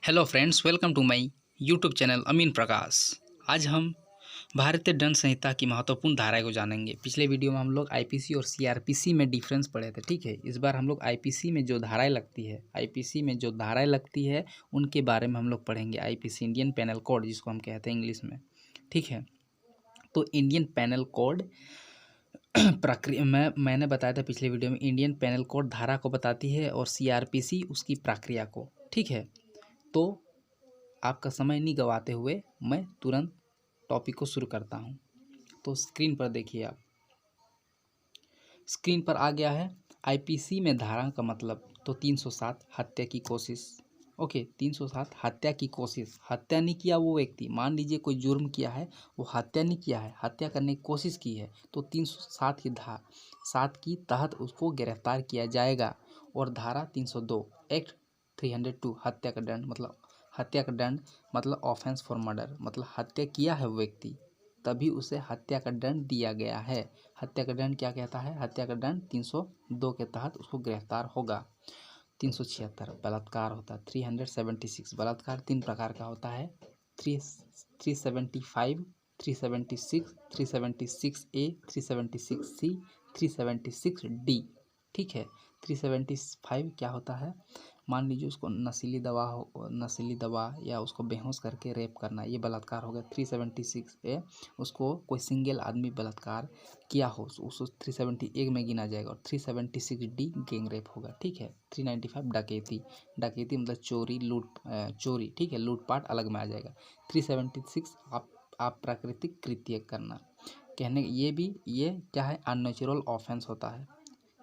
Hello friends, welcome to my YouTube channel Amin Prakash. आज हम भारतीय दंड संहिता की महत्वपूर्ण धाराएं को जानेंगे। पिछले वीडियो में हम लोग आईपीसी और सीआरपीसी में डिफरेंस पढ़े थे, ठीक है। इस बार हम लोग आईपीसी में जो धाराएं लगती है उनके बारे में हम लोग पढ़ेंगे। आईपीसी इंडियन पेनल कोड, जिसको हम कहते हैं इंग्लिश में, ठीक है। तो इंडियन पेनल कोड प्रक्रिया मैंने बताया था पिछले वीडियो में, इंडियन पेनल कोड धारा को बताती है और सीआरपीसी उसकी प्रक्रिया को, ठीक है। तो आपका समय नहीं गवाते हुए मैं तुरंत टॉपिक को शुरू करता हूं। तो स्क्रीन पर देखिए, आप स्क्रीन पर आ गया है आईपीसी में धारा का मतलब। तो 307 हत्या की कोशिश, ओके। 307 हत्या की कोशिश, हत्या नहीं किया वो व्यक्ति, मान लीजिए कोई जुर्म किया है, वो हत्या नहीं किया है, हत्या करने की कोशिश की है, तो 307 की सात की तहत उसको गिरफ्तार किया जाएगा। और धारा 302 एक्ट 302 हत्या का दंड, मतलब हत्या का दंड मतलब ऑफेंस फॉर मर्डर, मतलब हत्या किया है वो व्यक्ति, तभी उसे हत्या का दंड दिया गया है। हत्या का दंड क्या कहता है? हत्या का दंड 302 के तहत उसको गिरफ्तार होगा। 376 बलात्कार होता है। 376 बलात्कार 3 प्रकार का होता है। 375, 376, 376A, 376C, 376D, ठीक है। 375 क्या होता है? मान लीजिए उसको नशीली दवा या उसको बेहोश करके रेप करना, ये बलात्कार हो गया। 376A उसको कोई सिंगल आदमी बलात्कार किया हो, उसको 378 में गिना जाएगा। और 376D गैंग रेप होगा, ठीक है। 395 डकैती मतलब चोरी, ठीक है, लूटपाट अलग में आ जाएगा। 376 आप प्राकृतिक कृत्य करना, कहने ये क्या है? अननेचुरल ऑफेंस होता है।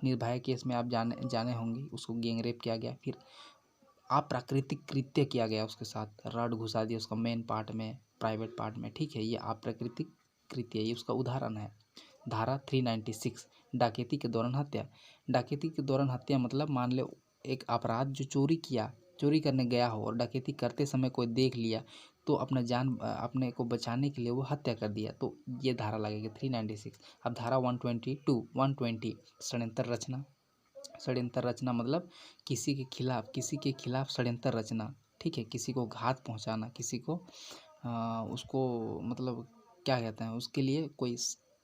निर्भया केस में आप जाने होंगे, उसको गैंग रेप किया गया, फिर अप्राकृतिक कृत्य किया गया, उसके साथ रड घुसा दिया उसका मेन पार्ट में, प्राइवेट पार्ट में, ठीक है। ये अप्राकृतिक कृत्य, ये उसका उदाहरण है। धारा 396 डकैती के दौरान हत्या। डकैती के दौरान हत्या मतलब मान लो एक अपराध जो चोरी करने गया हो और डकैती करते समय कोई देख लिया, तो अपने को बचाने के लिए वो हत्या कर दिया, तो ये धारा लगेगी 396। अब धारा 120 षड्यंत्र रचना मतलब किसी के खिलाफ षड्यंत्र रचना, ठीक है। किसी को घात पहुंचाना, किसी को उसको मतलब क्या कहते हैं, उसके लिए कोई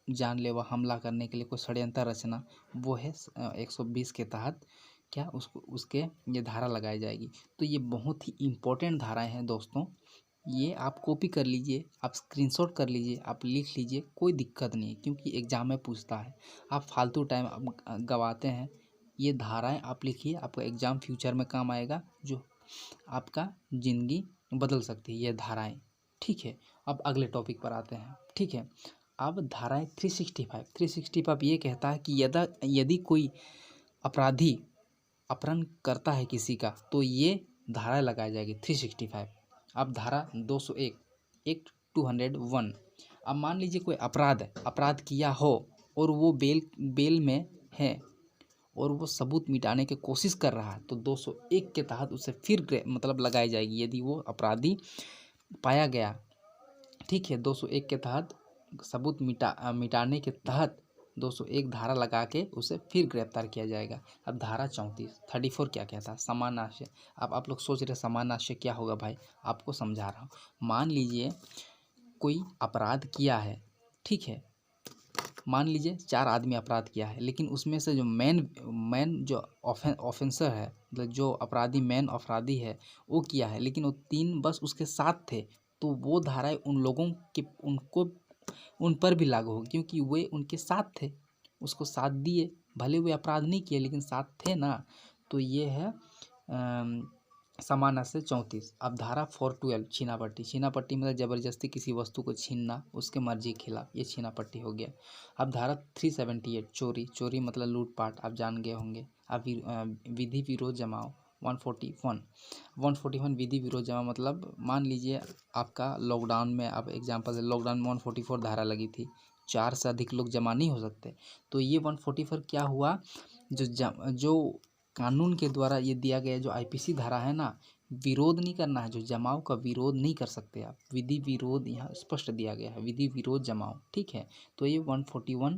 जानलेवा हमला करने के लिए कोई षड्यंत्र रचना, वो है 120 के तहत क्या उसके ये धारा लगाई जाएगी। तो ये बहुत ही इम्पोर्टेंट धाराएं हैं दोस्तों। ये आप कॉपी कर लीजिए, आप स्क्रीनशॉट कर लीजिए, आप लिख लीजिए, कोई दिक्कत नहीं है, क्योंकि एग्जाम में पूछता है। आप फालतू टाइम गवाते हैं, ये धाराएं आप लिखिए, आपका एग्ज़ाम फ्यूचर में काम आएगा, जो आपका ज़िंदगी बदल सकती है ये धाराएं, ठीक है। अब अगले टॉपिक पर आते हैं, ठीक है। अब धाराएं 365 ये कहता है कि यदि कोई अपराधी अपहरण करता है किसी का, तो ये धारा लगाई जाएगी 365। अब धारा 201 एक्ट 201, अब मान लीजिए कोई अपराध किया हो और वो बेल में है और वो सबूत मिटाने की कोशिश कर रहा है, तो 201 के तहत उसे फिर मतलब लगाई जाएगी, यदि वो अपराधी पाया गया, ठीक है। 201 के तहत सबूत मिटाने के तहत 201 धारा लगा के उसे फिर गिरफ्तार किया जाएगा। अब धारा 34 क्या कहता है? समान आशय। अब आप लोग सोच रहे समान आशय क्या होगा भाई, आपको समझा रहा हूँ। मान लीजिए कोई अपराध किया है, ठीक है। मान लीजिए 4 आदमी अपराध किया है, लेकिन उसमें से जो मेन जो ऑफेंसर है, मतलब जो अपराधी मेन अपराधी है, वो किया है, लेकिन वो 3 बस उसके साथ थे, तो वो धाराएं उन पर भी लागू होगी, क्योंकि वे उनके साथ थे, उसको साथ दिए, भले वे अपराध नहीं किए लेकिन साथ थे ना। तो ये है समान आशय 34। अब धारा 412 छीनापट्टी मतलब जबरदस्ती किसी वस्तु को छीनना उसके मर्जी के खिलाफ, ये छीनापट्टी हो गया। अब धारा 378 चोरी मतलब लूटपाट, आप जान गए होंगे। अब विधि विरोध जमाओ 141 विधि विरोध जमा मतलब मान लीजिए आपका लॉकडाउन में, आप एग्जाम्पल से लॉकडाउन में 144 धारा लगी थी, 4 से अधिक लोग जमा नहीं हो सकते, तो ये 144 क्या हुआ, जो कानून के द्वारा ये दिया गया जो आईपीसी धारा है ना, विरोध नहीं करना है, जो जमाव का विरोध नहीं कर सकते आप। विधि विरोध यहाँ स्पष्ट दिया गया है, विधि विरोध जमाव, ठीक है। तो ये 141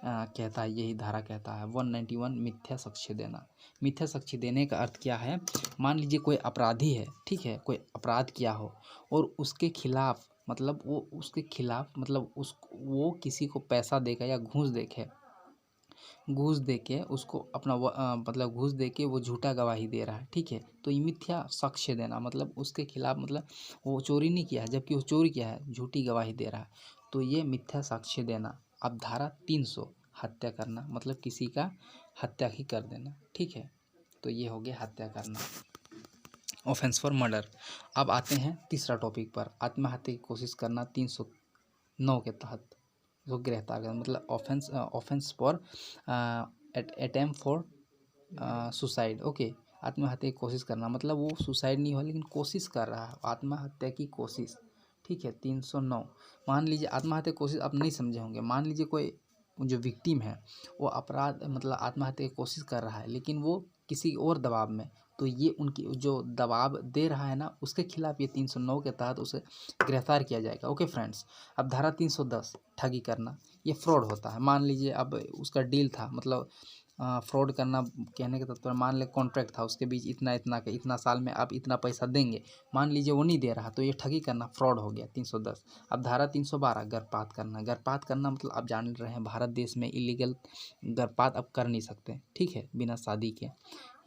कहता है, यही धारा कहता है। 191 मिथ्या साक्ष्य देना। मिथ्या साक्ष्य देने का अर्थ क्या है? मान लीजिए कोई अपराधी है, ठीक है, कोई अपराध किया हो और उसके खिलाफ मतलब वो किसी को पैसा देकर या घूस दे के उसको अपना मतलब घूस दे के वो झूठा गवाही दे रहा है, ठीक है। तो ये मिथ्या साक्ष्य देना मतलब उसके खिलाफ, मतलब वो चोरी नहीं किया है जबकि वो चोरी किया है, झूठी गवाही दे रहा है, तो ये मिथ्या साक्ष्य देना। अब धारा 300 हत्या करना, मतलब किसी का हत्या ही कर देना, ठीक है। तो ये हो गया हत्या करना, ऑफेंस फॉर मर्डर। अब आते हैं तीसरा टॉपिक पर, आत्महत्या की कोशिश करना 309 के तहत जो गिरफ्तार कर, मतलब offence for attempt for suicide, okay. आत्महत्या की कोशिश करना मतलब वो सुसाइड नहीं हुआ लेकिन कोशिश कर रहा है, आत्महत्या की कोशिश, ठीक है। 309। मान लीजिए आत्महत्या की कोशिश आप नहीं समझे होंगे, मान लीजिए कोई जो विक्टिम है वो अपराध मतलब आत्महत्या की कोशिश कर रहा है लेकिन वो किसी और दबाव में, तो ये उनकी जो दबाव दे रहा है ना उसके खिलाफ ये 309 के तहत उसे गिरफ्तार किया जाएगा, ओके फ्रेंड्स। अब धारा 310 ठगी करना, ये फ्रॉड होता है। मान लीजिए अब उसका डील था, मतलब फ्रॉड करना कहने के तत्पर, मान ले कॉन्ट्रैक्ट था उसके बीच इतना के इतना साल में आप इतना पैसा देंगे, मान लीजिए वो नहीं दे रहा, तो ये ठगी करना फ्रॉड हो गया 310। अब धारा 312 गर्भपात करना। गर्भपात करना मतलब आप जान रहे हैं भारत देश में इलीगल गर्भपात अब कर नहीं सकते, ठीक है, बिना शादी के,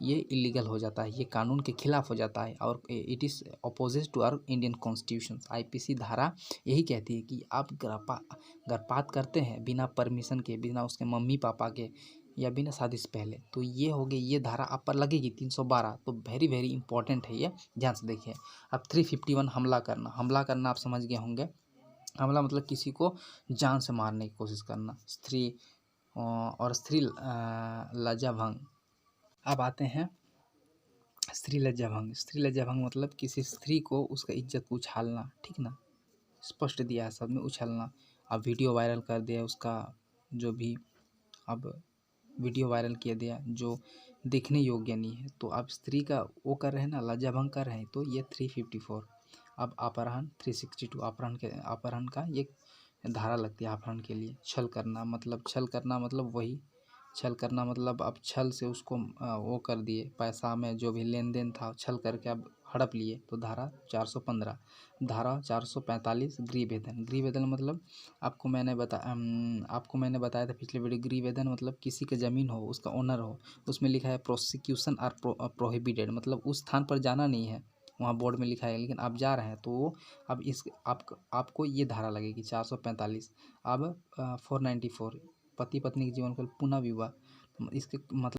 ये इलीगल हो जाता है, ये कानून के खिलाफ हो जाता है और it is opposite to our Indian constitution. IPC धारा यही कहती है कि आप गर्भपात करते हैं बिना परमिशन के, बिना उसके मम्मी पापा के या बिना शादी से पहले, तो ये हो गई, ये धारा आप पर लगेगी 312। तो वेरी वेरी इंपॉर्टेंट है ये, ध्यान से देखिए। अब 351 हमला करना। हमला करना आप समझ गए होंगे, हमला मतलब किसी को जान से मारने की कोशिश करना। स्त्री लज्जा भंग। अब आते हैं स्त्री लज्जा भंग। स्त्री लज्जा भंग मतलब किसी स्त्री को उसका इज्जत को उछालना, ठीक ना, स्पष्ट दिया है सब में, उछालना। अब वीडियो वायरल कर दिया उसका, जो भी अब वीडियो वायरल किया दिया जो देखने योग्य नहीं है, तो आप स्त्री का वो कर रहे हैं ना, लज्जा भंग कर रहे हैं, तो ये 354। अब अपहरण 362, अपहरण का ये धारा लगती है अपहरण के लिए। छल करना मतलब वही, छल करना मतलब आप छल से उसको वो कर दिए, पैसा में जो भी लेन देन था छल करके आप हड़प लिए, तो धारा 415। धारा 445 गृहभेदन। गृहभेदन मतलब आपको मैंने बताया था पिछले वीडियो, गृहभेदन मतलब किसी का ज़मीन हो, उसका ओनर हो, उसमें लिखा है प्रोसिक्यूशन आर प्रोहिबिटेड, मतलब उस स्थान पर जाना नहीं है, वहाँ बोर्ड में लिखा है लेकिन आप जा रहे हैं, तो अब आपको ये धारा लगेगी 445। अब 494 पति पत्नी के जीवन को पुनः विवाह, इसके मतलब